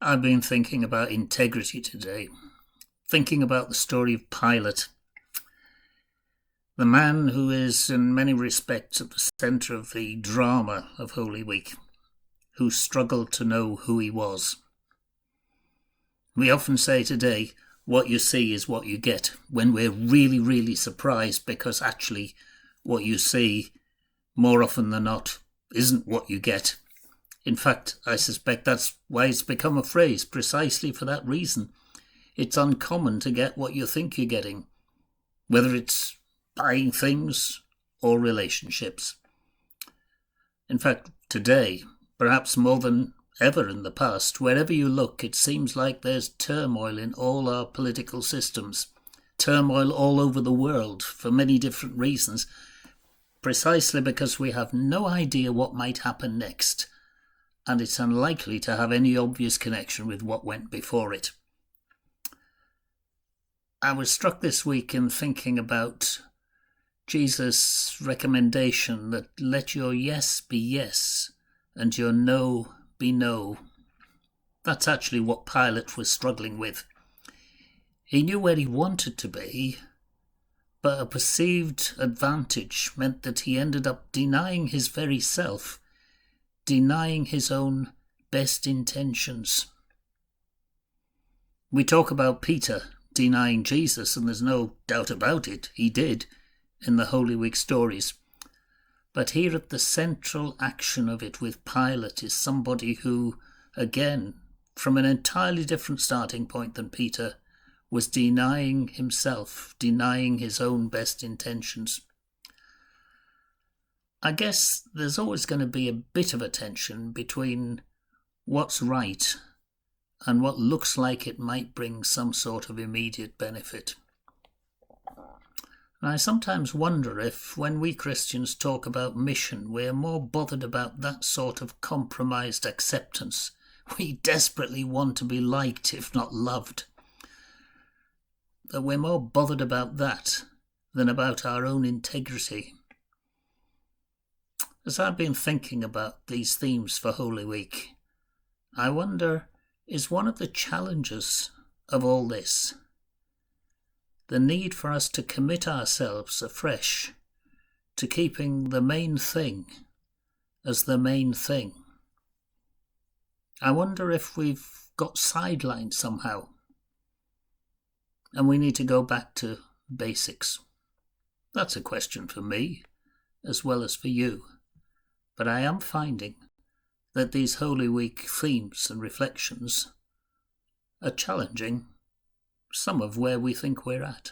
I've been thinking about integrity today, thinking about the story of Pilate, the man who is in many respects at the centre of the drama of Holy Week, who struggled to know who he was. We often say today, what you see is what you get, when we're really, really surprised because actually what you see, more often than not, isn't what you get. In fact, I suspect that's why it's become a phrase, precisely for that reason. It's uncommon to get what you think you're getting, whether it's buying things or relationships. In fact, today, perhaps more than ever in the past, wherever you look, it seems like there's turmoil in all our political systems, turmoil all over the world for many different reasons, precisely because we have no idea what might happen next, and it's unlikely to have any obvious connection with what went before it. I was struck this week in thinking about Jesus' recommendation that let your yes be yes and your no be no. That's actually what Pilate was struggling with. He knew where he wanted to be, but a perceived advantage meant that he ended up denying his very self, denying his own best intentions. We talk about Peter denying Jesus, and there's no doubt about it, he did in the Holy Week stories. But here at the central action of it with Pilate is somebody who, again, from an entirely different starting point than Peter, was denying himself, denying his own best intentions. I guess there's always going to be a bit of a tension between what's right and what looks like it might bring some sort of immediate benefit. And I sometimes wonder if, when we Christians talk about mission, we're more bothered about that sort of compromised acceptance. We desperately want to be liked, if not loved. That we're more bothered about that than about our own integrity. As I've been thinking about these themes for Holy Week, I wonder, is one of the challenges of all this the need for us to commit ourselves afresh to keeping the main thing as the main thing? I wonder if we've got sidelined somehow and we need to go back to basics. That's a question for me as well as for you. But I am finding that these Holy Week themes and reflections are challenging some of where we think we're at.